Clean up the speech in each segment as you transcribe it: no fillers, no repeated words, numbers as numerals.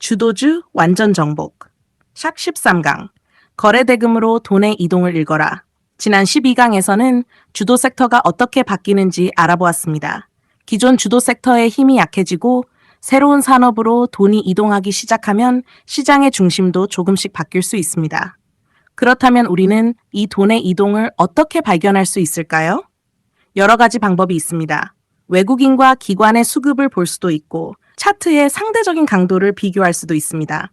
주도주 완전 정복. 샵 13강. 거래대금으로 돈의 이동을 읽어라. 지난 12강에서는 주도 섹터가 어떻게 바뀌는지 알아보았습니다. 기존 주도 섹터의 힘이 약해지고 새로운 산업으로 돈이 이동하기 시작하면 시장의 중심도 조금씩 바뀔 수 있습니다. 그렇다면 우리는 이 돈의 이동을 어떻게 발견할 수 있을까요? 여러 가지 방법이 있습니다. 외국인과 기관의 수급을 볼 수도 있고 차트의 상대적인 강도를 비교할 수도 있습니다.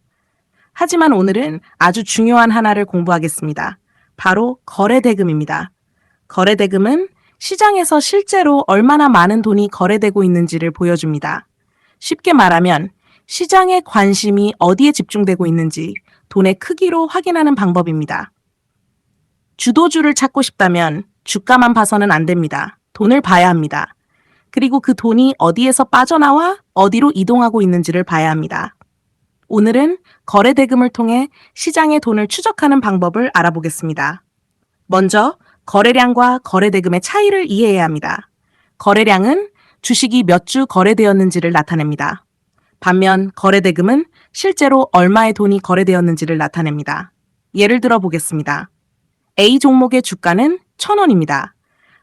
하지만 오늘은 아주 중요한 하나를 공부하겠습니다. 바로 거래대금입니다. 거래대금은 시장에서 실제로 얼마나 많은 돈이 거래되고 있는지를 보여줍니다. 쉽게 말하면 시장의 관심이 어디에 집중되고 있는지 돈의 크기로 확인하는 방법입니다. 주도주를 찾고 싶다면 주가만 봐서는 안 됩니다. 돈을 봐야 합니다. 그리고 그 돈이 어디에서 빠져나와 어디로 이동하고 있는지를 봐야 합니다. 오늘은 거래대금을 통해 시장의 돈을 추적하는 방법을 알아보겠습니다. 먼저 거래량과 거래대금의 차이를 이해해야 합니다. 거래량은 주식이 몇 주 거래되었는지를 나타냅니다. 반면 거래대금은 실제로 얼마의 돈이 거래되었는지를 나타냅니다. 예를 들어 보겠습니다. A 종목의 주가는 1,000원입니다.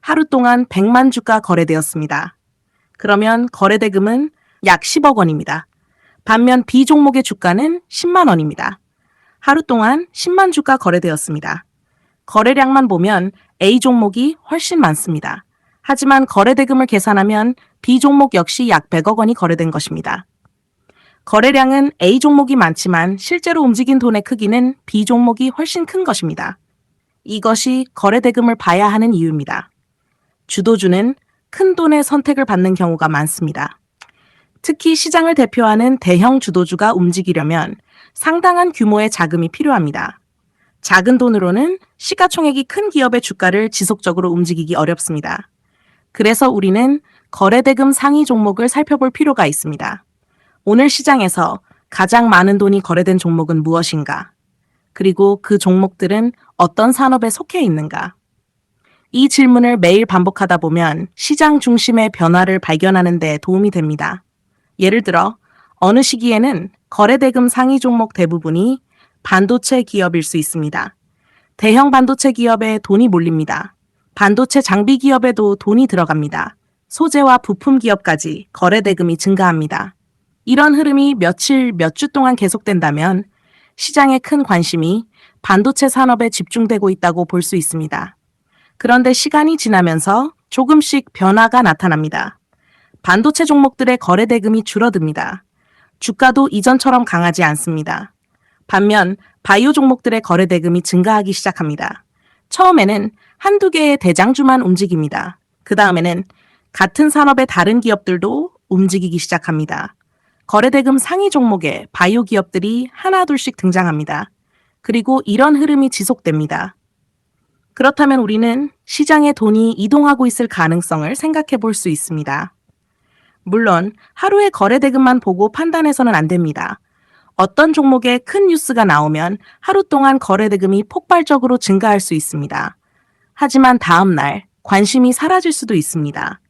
하루 동안 100만 주가 거래되었습니다. 그러면 거래대금은 약 10억 원입니다. 반면 B 종목의 주가는 10만 원입니다. 하루 동안 10만 주가 거래되었습니다. 거래량만 보면 A 종목이 훨씬 많습니다. 하지만 거래대금을 계산하면 B 종목 역시 약 100억 원이 거래된 것입니다. 거래량은 A 종목이 많지만 실제로 움직인 돈의 크기는 B 종목이 훨씬 큰 것입니다. 이것이 거래대금을 봐야 하는 이유입니다. 주도주는 큰 돈의 선택을 받는 경우가 많습니다. 특히 시장을 대표하는 대형 주도주가 움직이려면 상당한 규모의 자금이 필요합니다. 작은 돈으로는 시가총액이 큰 기업의 주가를 지속적으로 움직이기 어렵습니다. 그래서 우리는 거래대금 상위 종목을 살펴볼 필요가 있습니다. 오늘 시장에서 가장 많은 돈이 거래된 종목은 무엇인가? 그리고 그 종목들은 어떤 산업에 속해 있는가? 이 질문을 매일 반복하다 보면 시장 중심의 변화를 발견하는 데 도움이 됩니다. 예를 들어 어느 시기에는 거래대금 상위 종목 대부분이 반도체 기업일 수 있습니다. 대형 반도체 기업에 돈이 몰립니다. 반도체 장비 기업에도 돈이 들어갑니다. 소재와 부품 기업까지 거래대금이 증가합니다. 이런 흐름이 며칠, 몇 주 동안 계속된다면 시장의 큰 관심이 반도체 산업에 집중되고 있다고 볼 수 있습니다. 그런데 시간이 지나면서 조금씩 변화가 나타납니다. 반도체 종목들의 거래대금이 줄어듭니다. 주가도 이전처럼 강하지 않습니다. 반면 바이오 종목들의 거래대금이 증가하기 시작합니다. 처음에는 한두 개의 대장주만 움직입니다. 그 다음에는 같은 산업의 다른 기업들도 움직이기 시작합니다. 거래대금 상위 종목에 바이오 기업들이 하나둘씩 등장합니다. 그리고 이런 흐름이 지속됩니다. 그렇다면 우리는 시장의 돈이 이동하고 있을 가능성을 생각해 볼 수 있습니다. 물론 하루의 거래대금만 보고 판단해서는 안 됩니다. 어떤 종목에 큰 뉴스가 나오면 하루 동안 거래대금이 폭발적으로 증가할 수 있습니다. 하지만 다음 날 관심이 사라질 수도 있습니다.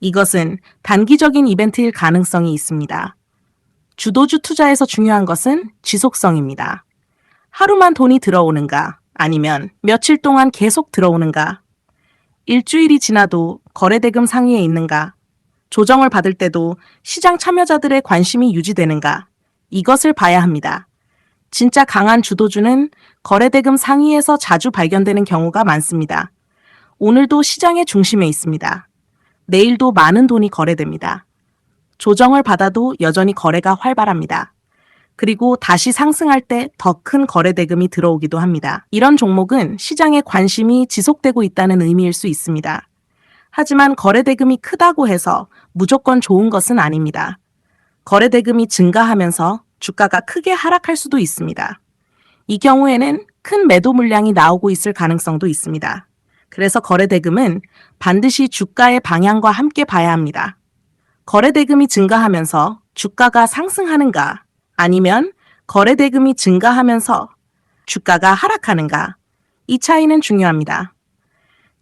이것은 단기적인 이벤트일 가능성이 있습니다. 주도주 투자에서 중요한 것은 지속성입니다. 하루만 돈이 들어오는가 아니면 며칠 동안 계속 들어오는가? 일주일이 지나도 거래대금 상위에 있는가? 조정을 받을 때도 시장 참여자들의 관심이 유지되는가? 이것을 봐야 합니다. 진짜 강한 주도주는 거래대금 상위에서 자주 발견되는 경우가 많습니다. 오늘도 시장의 중심에 있습니다. 내일도 많은 돈이 거래됩니다. 조정을 받아도 여전히 거래가 활발합니다. 그리고 다시 상승할 때 더 큰 거래대금이 들어오기도 합니다. 이런 종목은 시장의 관심이 지속되고 있다는 의미일 수 있습니다. 하지만 거래대금이 크다고 해서 무조건 좋은 것은 아닙니다. 거래대금이 증가하면서 주가가 크게 하락할 수도 있습니다. 이 경우에는 큰 매도 물량이 나오고 있을 가능성도 있습니다. 그래서 거래대금은 반드시 주가의 방향과 함께 봐야 합니다. 거래대금이 증가하면서 주가가 상승하는가 아니면 거래대금이 증가하면서 주가가 하락하는가? 이 차이는 중요합니다.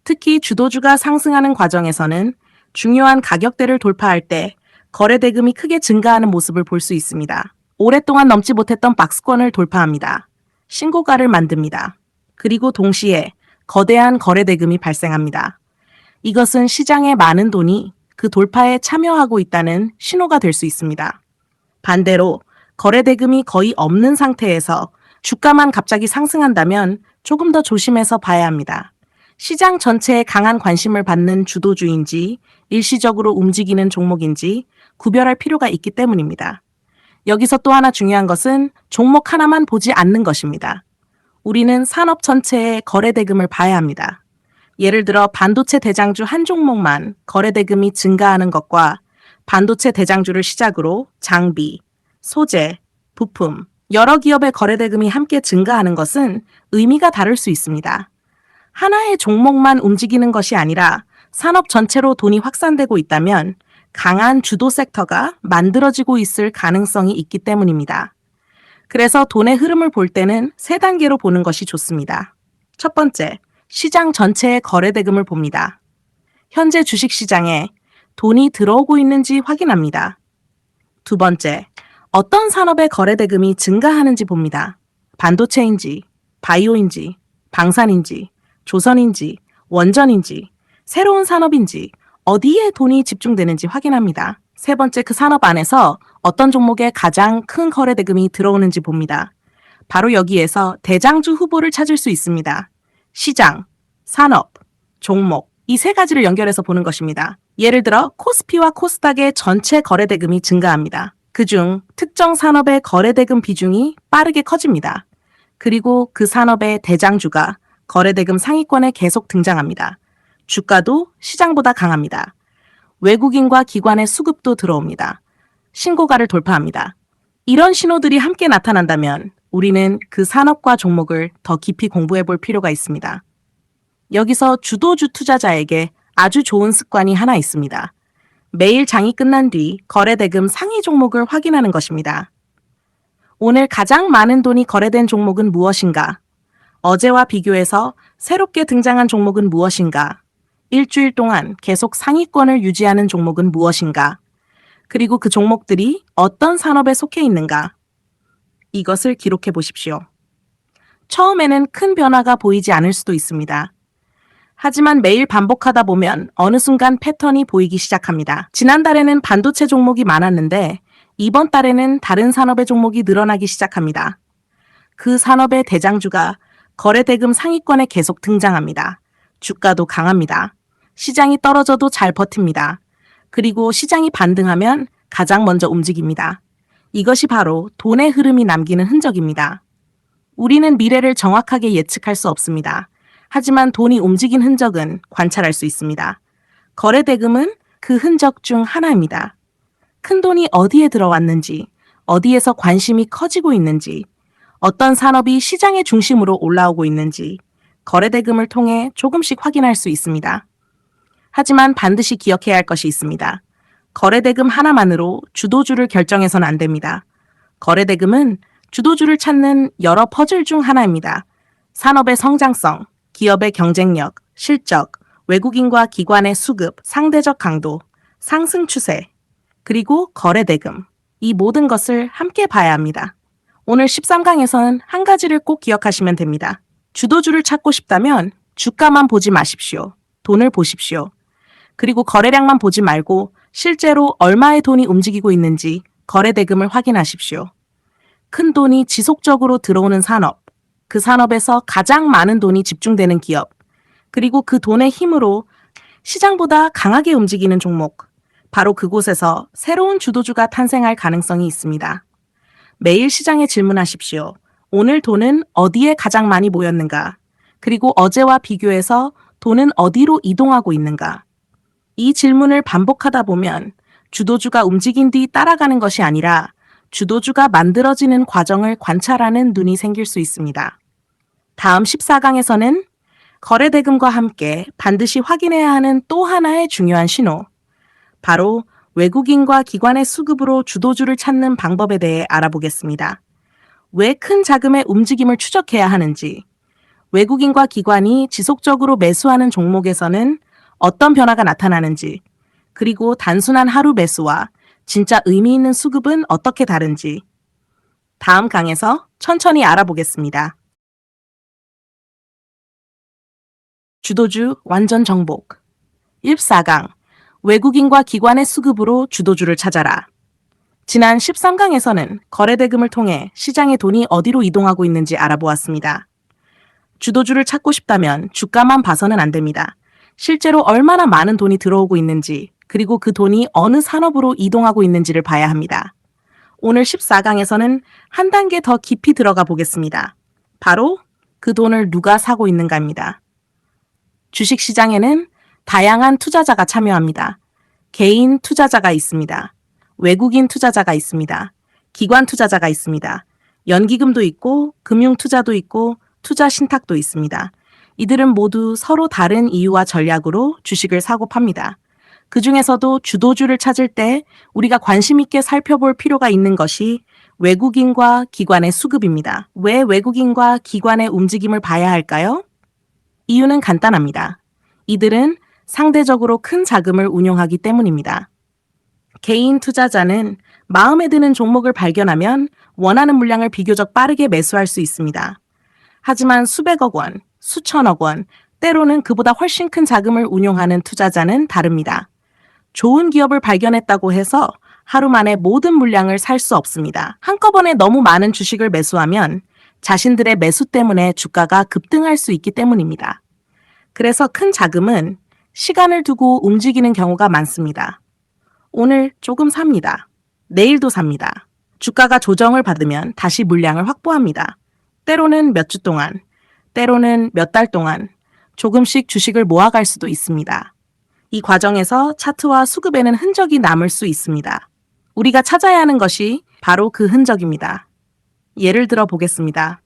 특히 주도주가 상승하는 과정에서는 중요한 가격대를 돌파할 때 거래대금이 크게 증가하는 모습을 볼 수 있습니다. 오랫동안 넘지 못했던 박스권을 돌파합니다. 신고가를 만듭니다. 그리고 동시에 거대한 거래 대금이 발생합니다. 이것은 시장에 많은 돈이 그 돌파에 참여하고 있다는 신호가 될 수 있습니다. 반대로 거래 대금이 거의 없는 상태에서 주가만 갑자기 상승한다면 조금 더 조심해서 봐야 합니다. 시장 전체에 강한 관심을 받는 주도주인지 일시적으로 움직이는 종목인지 구별할 필요가 있기 때문입니다. 여기서 또 하나 중요한 것은 종목 하나만 보지 않는 것입니다. 우리는 산업 전체의 거래 대금을 봐야 합니다. 예를 들어 반도체 대장주 한 종목만 거래 대금이 증가하는 것과 반도체 대장주를 시작으로 장비, 소재, 부품, 여러 기업의 거래 대금이 함께 증가하는 것은 의미가 다를 수 있습니다. 하나의 종목만 움직이는 것이 아니라 산업 전체로 돈이 확산되고 있다면 강한 주도 섹터가 만들어지고 있을 가능성이 있기 때문입니다. 그래서 돈의 흐름을 볼 때는 세 단계로 보는 것이 좋습니다. 첫 번째, 시장 전체의 거래 대금을 봅니다. 현재 주식시장에 돈이 들어오고 있는지 확인합니다. 두 번째, 어떤 산업의 거래 대금이 증가하는지 봅니다. 반도체인지, 바이오인지, 방산인지, 조선인지, 원전인지, 새로운 산업인지, 어디에 돈이 집중되는지 확인합니다. 세 번째, 그 산업 안에서 어떤 종목에 가장 큰 거래 대금이 들어오는지 봅니다. 바로 여기에서 대장주 후보를 찾을 수 있습니다. 시장, 산업, 종목, 이 세 가지를 연결해서 보는 것입니다. 예를 들어 코스피와 코스닥의 전체 거래 대금이 증가합니다. 그중 특정 산업의 거래 대금 비중이 빠르게 커집니다. 그리고 그 산업의 대장주가 거래 대금 상위권에 계속 등장합니다. 주가도 시장보다 강합니다. 외국인과 기관의 수급도 들어옵니다. 신고가를 돌파합니다. 이런 신호들이 함께 나타난다면 우리는 그 산업과 종목을 더 깊이 공부해 볼 필요가 있습니다. 여기서 주도주 투자자에게 아주 좋은 습관이 하나 있습니다. 매일 장이 끝난 뒤 거래 대금 상위 종목을 확인하는 것입니다. 오늘 가장 많은 돈이 거래된 종목은 무엇인가? 어제와 비교해서 새롭게 등장한 종목은 무엇인가? 일주일 동안 계속 상위권을 유지하는 종목은 무엇인가? 그리고 그 종목들이 어떤 산업에 속해 있는가? 이것을 기록해 보십시오. 처음에는 큰 변화가 보이지 않을 수도 있습니다. 하지만 매일 반복하다 보면 어느 순간 패턴이 보이기 시작합니다. 지난달에는 반도체 종목이 많았는데 이번 달에는 다른 산업의 종목이 늘어나기 시작합니다. 그 산업의 대장주가 거래 대금 상위권에 계속 등장합니다. 주가도 강합니다. 시장이 떨어져도 잘 버팁니다. 그리고 시장이 반등하면 가장 먼저 움직입니다. 이것이 바로 돈의 흐름이 남기는 흔적입니다. 우리는 미래를 정확하게 예측할 수 없습니다. 하지만 돈이 움직인 흔적은 관찰할 수 있습니다. 거래 대금은 그 흔적 중 하나입니다. 큰 돈이 어디에 들어왔는지, 어디에서 관심이 커지고 있는지, 어떤 산업이 시장의 중심으로 올라오고 있는지 거래 대금을 통해 조금씩 확인할 수 있습니다. 하지만 반드시 기억해야 할 것이 있습니다. 거래 대금 하나만으로 주도주를 결정해서는 안 됩니다. 거래 대금은 주도주를 찾는 여러 퍼즐 중 하나입니다. 산업의 성장성, 기업의 경쟁력, 실적, 외국인과 기관의 수급, 상대적 강도, 상승 추세, 그리고 거래 대금. 이 모든 것을 함께 봐야 합니다. 오늘 13강에서는 한 가지를 꼭 기억하시면 됩니다. 주도주를 찾고 싶다면 주가만 보지 마십시오. 돈을 보십시오. 그리고 거래량만 보지 말고 실제로 얼마의 돈이 움직이고 있는지 거래 대금을 확인하십시오. 큰 돈이 지속적으로 들어오는 산업, 그 산업에서 가장 많은 돈이 집중되는 기업, 그리고 그 돈의 힘으로 시장보다 강하게 움직이는 종목, 바로 그곳에서 새로운 주도주가 탄생할 가능성이 있습니다. 매일 시장에 질문하십시오. 오늘 돈은 어디에 가장 많이 모였는가? 그리고 어제와 비교해서 돈은 어디로 이동하고 있는가? 이 질문을 반복하다 보면 주도주가 움직인 뒤 따라가는 것이 아니라 주도주가 만들어지는 과정을 관찰하는 눈이 생길 수 있습니다. 다음 14강에서는 거래 대금과 함께 반드시 확인해야 하는 또 하나의 중요한 신호, 바로 외국인과 기관의 수급으로 주도주를 찾는 방법에 대해 알아보겠습니다. 왜 큰 자금의 움직임을 추적해야 하는지, 외국인과 기관이 지속적으로 매수하는 종목에서는 어떤 변화가 나타나는지, 그리고 단순한 하루 매수와 진짜 의미 있는 수급은 어떻게 다른지, 다음 강에서 천천히 알아보겠습니다. 주도주 완전 정복. 14강. 외국인과 기관의 수급으로 주도주를 찾아라. 지난 13강에서는 거래대금을 통해 시장의 돈이 어디로 이동하고 있는지 알아보았습니다. 주도주를 찾고 싶다면 주가만 봐서는 안 됩니다. 실제로 얼마나 많은 돈이 들어오고 있는지, 그리고 그 돈이 어느 산업으로 이동하고 있는지를 봐야 합니다. 오늘 14강에서는 한 단계 더 깊이 들어가 보겠습니다. 바로 그 돈을 누가 사고 있는가입니다. 주식시장에는 다양한 투자자가 참여합니다. 개인 투자자가 있습니다. 외국인 투자자가 있습니다. 기관 투자자가 있습니다. 연기금도 있고 금융 투자도 있고 투자 신탁도 있습니다. 이들은 모두 서로 다른 이유와 전략으로 주식을 사고 팝니다. 그 중에서도 주도주를 찾을 때 우리가 관심 있게 살펴볼 필요가 있는 것이 외국인과 기관의 수급입니다. 왜 외국인과 기관의 움직임을 봐야 할까요? 이유는 간단합니다. 이들은 상대적으로 큰 자금을 운용하기 때문입니다. 개인 투자자는 마음에 드는 종목을 발견하면 원하는 물량을 비교적 빠르게 매수할 수 있습니다. 하지만 수백억 원, 수천억 원, 때로는 그보다 훨씬 큰 자금을 운용하는 투자자는 다릅니다. 좋은 기업을 발견했다고 해서 하루 만에 모든 물량을 살 수 없습니다. 한꺼번에 너무 많은 주식을 매수하면 자신들의 매수 때문에 주가가 급등할 수 있기 때문입니다. 그래서 큰 자금은 시간을 두고 움직이는 경우가 많습니다. 오늘 조금 삽니다. 내일도 삽니다. 주가가 조정을 받으면 다시 물량을 확보합니다. 때로는 몇 주 동안, 때로는 몇 달 동안 조금씩 주식을 모아갈 수도 있습니다. 이 과정에서 차트와 수급에는 흔적이 남을 수 있습니다. 우리가 찾아야 하는 것이 바로 그 흔적입니다. 예를 들어 보겠습니다.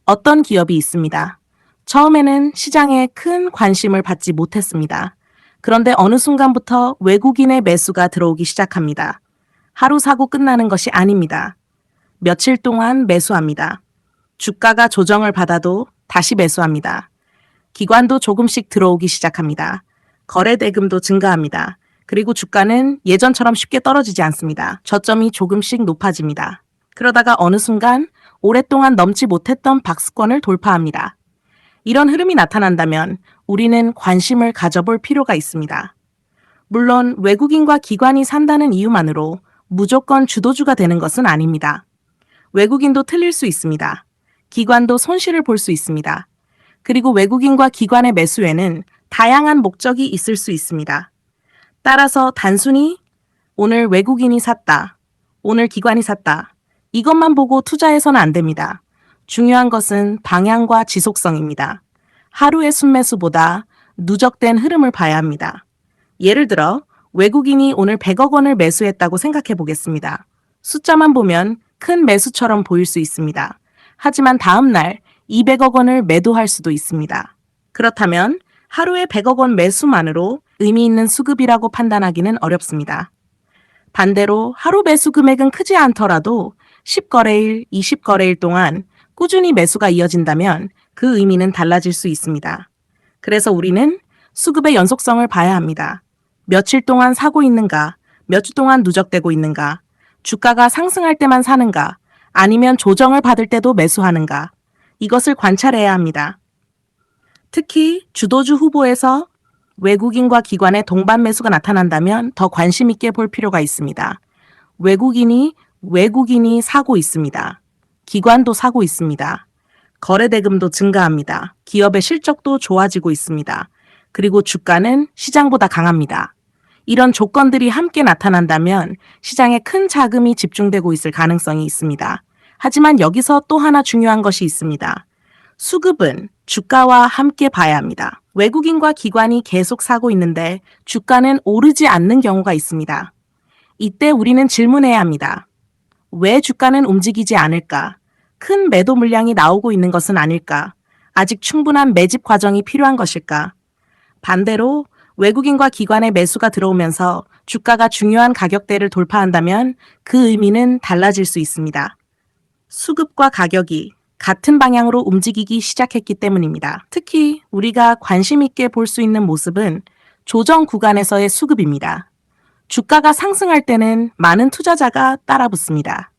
어떤 기업이 있습니다. 처음에는 시장에 큰 관심을 받지 못했습니다. 그런데 어느 순간부터 외국인의 매수가 들어오기 시작합니다. 하루 사고 끝나는 것이 아닙니다. 며칠 동안 매수합니다. 주가가 조정을 받아도 다시 매수합니다. 기관도 조금씩 들어오기 시작합니다. 거래 대금도 증가합니다. 그리고 주가는 예전처럼 쉽게 떨어지지 않습니다. 저점이 조금씩 높아집니다. 그러다가 어느 순간 오랫동안 넘지 못했던 박스권을 돌파합니다. 이런 흐름이 나타난다면 우리는 관심을 가져볼 필요가 있습니다. 물론 외국인과 기관이 산다는 이유만으로 무조건 주도주가 되는 것은 아닙니다. 외국인도 틀릴 수 있습니다. 기관도 손실을 볼 수 있습니다. 그리고 외국인과 기관의 매수에는 다양한 목적이 있을 수 있습니다. 따라서 단순히 오늘 외국인이 샀다, 오늘 기관이 샀다, 이것만 보고 투자해서는 안 됩니다. 중요한 것은 방향과 지속성입니다. 하루의 순매수보다 누적된 흐름을 봐야 합니다. 예를 들어 외국인이 오늘 100억 원을 매수했다고 생각해 보겠습니다. 숫자만 보면 큰 매수처럼 보일 수 있습니다. 하지만 다음 날 200억 원을 매도할 수도 있습니다. 그렇다면 하루에 100억 원 매수만으로 의미 있는 수급이라고 판단하기는 어렵습니다. 반대로 하루 매수 금액은 크지 않더라도 10거래일, 20거래일 동안 꾸준히 매수가 이어진다면 그 의미는 달라질 수 있습니다. 그래서 우리는 수급의 연속성을 봐야 합니다. 며칠 동안 사고 있는가, 몇 주 동안 누적되고 있는가, 주가가 상승할 때만 사는가, 아니면 조정을 받을 때도 매수하는가, 이것을 관찰해야 합니다. 특히 주도주 후보에서 외국인과 기관의 동반 매수가 나타난다면 더 관심 있게 볼 필요가 있습니다. 외국인이 사고 있습니다. 기관도 사고 있습니다. 거래 대금도 증가합니다. 기업의 실적도 좋아지고 있습니다. 그리고 주가는 시장보다 강합니다. 이런 조건들이 함께 나타난다면 시장에 큰 자금이 집중되고 있을 가능성이 있습니다. 하지만 여기서 또 하나 중요한 것이 있습니다. 수급은 주가와 함께 봐야 합니다. 외국인과 기관이 계속 사고 있는데 주가는 오르지 않는 경우가 있습니다. 이때 우리는 질문해야 합니다. 왜 주가는 움직이지 않을까? 큰 매도 물량이 나오고 있는 것은 아닐까? 아직 충분한 매집 과정이 필요한 것일까? 반대로 외국인과 기관의 매수가 들어오면서 주가가 중요한 가격대를 돌파한다면 그 의미는 달라질 수 있습니다. 수급과 가격이 같은 방향으로 움직이기 시작했기 때문입니다. 특히 우리가 관심 있게 볼 수 있는 모습은 조정 구간에서의 수급입니다. 주가가 상승할 때는 많은 투자자가 따라 붙습니다.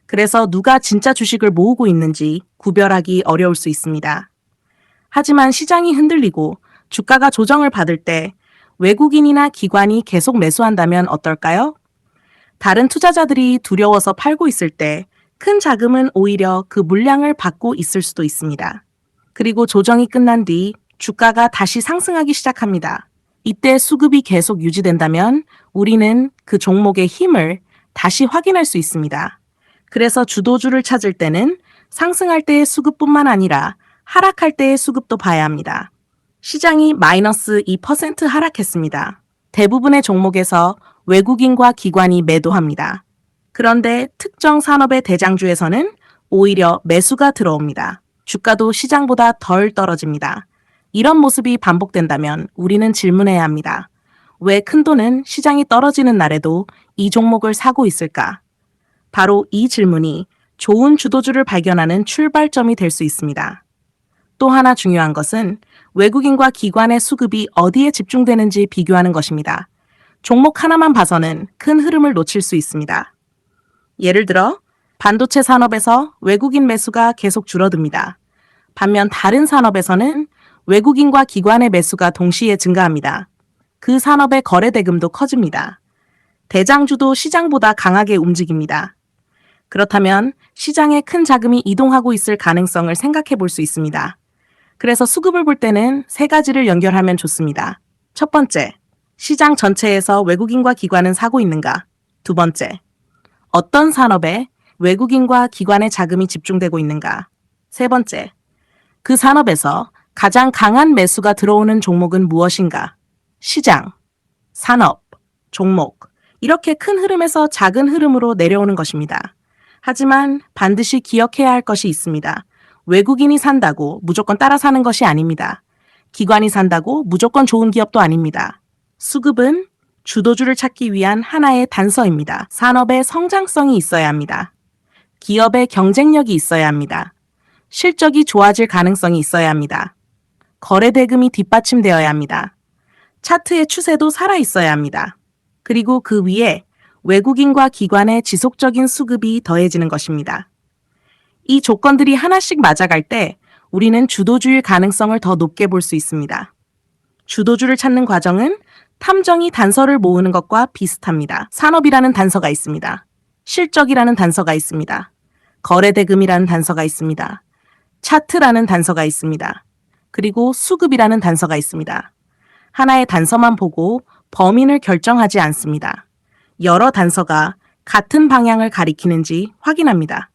그래서 누가 진짜 주식을 모으고 있는지 구별하기 어려울 수 있습니다. 하지만 시장이 흔들리고 주가가 조정을 받을 때 외국인이나 기관이 계속 매수한다면 어떨까요? 다른 투자자들이 두려워서 팔고 있을 때 큰 자금은 오히려 그 물량을 받고 있을 수도 있습니다. 그리고 조정이 끝난 뒤 주가가 다시 상승하기 시작합니다. 이때 수급이 계속 유지된다면 우리는 그 종목의 힘을 다시 확인할 수 있습니다. 그래서 주도주를 찾을 때는 상승할 때의 수급뿐만 아니라 하락할 때의 수급도 봐야 합니다. 시장이 마이너스 2% 하락했습니다. 대부분의 종목에서 외국인과 기관이 매도합니다. 그런데 특정 산업의 대장주에서는 오히려 매수가 들어옵니다. 주가도 시장보다 덜 떨어집니다. 이런 모습이 반복된다면 우리는 질문해야 합니다. 왜 큰돈은 시장이 떨어지는 날에도 이 종목을 사고 있을까? 바로 이 질문이 좋은 주도주를 발견하는 출발점이 될 수 있습니다. 또 하나 중요한 것은 외국인과 기관의 수급이 어디에 집중되는지 비교하는 것입니다. 종목 하나만 봐서는 큰 흐름을 놓칠 수 있습니다. 예를 들어 반도체 산업에서 외국인 매수가 계속 줄어듭니다. 반면 다른 산업에서는 외국인과 기관의 매수가 동시에 증가합니다. 그 산업의 거래 대금도 커집니다. 대장주도 시장보다 강하게 움직입니다. 그렇다면 시장에 큰 자금이 이동하고 있을 가능성을 생각해 볼 수 있습니다. 그래서 수급을 볼 때는 세 가지를 연결하면 좋습니다. 첫 번째, 시장 전체에서 외국인과 기관은 사고 있는가? 두 번째, 어떤 산업에 외국인과 기관의 자금이 집중되고 있는가? 세 번째, 그 산업에서 가장 강한 매수가 들어오는 종목은 무엇인가? 시장, 산업, 종목, 이렇게 큰 흐름에서 작은 흐름으로 내려오는 것입니다. 하지만 반드시 기억해야 할 것이 있습니다. 외국인이 산다고 무조건 따라 사는 것이 아닙니다. 기관이 산다고 무조건 좋은 기업도 아닙니다. 수급은 주도주를 찾기 위한 하나의 단서입니다. 산업의 성장성이 있어야 합니다. 기업의 경쟁력이 있어야 합니다. 실적이 좋아질 가능성이 있어야 합니다. 거래 대금이 뒷받침되어야 합니다. 차트의 추세도 살아 있어야 합니다. 그리고 그 위에 외국인과 기관의 지속적인 수급이 더해지는 것입니다. 이 조건들이 하나씩 맞아갈 때 우리는 주도주일 가능성을 더 높게 볼 수 있습니다. 주도주를 찾는 과정은 탐정이 단서를 모으는 것과 비슷합니다. 산업이라는 단서가 있습니다. 실적이라는 단서가 있습니다. 거래대금이라는 단서가 있습니다. 차트라는 단서가 있습니다. 그리고 수급이라는 단서가 있습니다. 하나의 단서만 보고 범인을 결정하지 않습니다. 여러 단서가 같은 방향을 가리키는지 확인합니다.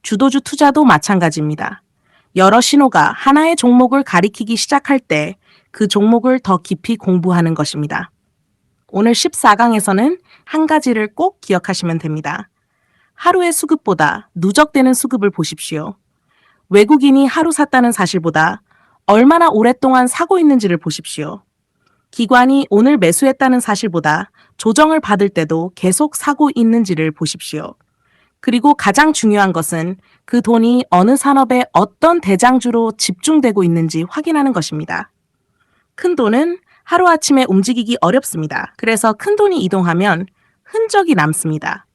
주도주 투자도 마찬가지입니다. 여러 신호가 하나의 종목을 가리키기 시작할 때 그 종목을 더 깊이 공부하는 것입니다. 오늘 14강에서는 한 가지를 꼭 기억하시면 됩니다. 하루의 수급보다 누적되는 수급을 보십시오. 외국인이 하루 샀다는 사실보다 얼마나 오랫동안 사고 있는지를 보십시오. 기관이 오늘 매수했다는 사실보다 조정을 받을 때도 계속 사고 있는지를 보십시오. 그리고 가장 중요한 것은 그 돈이 어느 산업의 어떤 대장주로 집중되고 있는지 확인하는 것입니다. 큰 돈은 하루아침에 움직이기 어렵습니다. 그래서 큰 돈이 이동하면 흔적이 남습니다.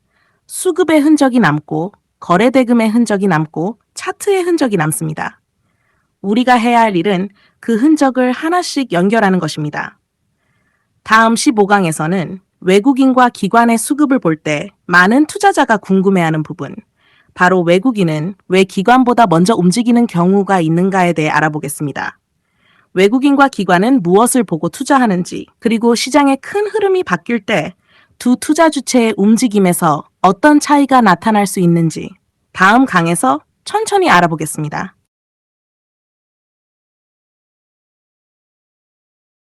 수급의 흔적이 남고 거래대금의 흔적이 남고 차트의 흔적이 남습니다. 우리가 해야 할 일은 그 흔적을 하나씩 연결하는 것입니다. 다음 15강에서는 외국인과 기관의 수급을 볼 때 많은 투자자가 궁금해하는 부분, 바로 외국인은 왜 기관보다 먼저 움직이는 경우가 있는가에 대해 알아보겠습니다. 외국인과 기관은 무엇을 보고 투자하는지, 그리고 시장의 큰 흐름이 바뀔 때 두 투자 주체의 움직임에서 어떤 차이가 나타날 수 있는지 다음 강에서 천천히 알아보겠습니다.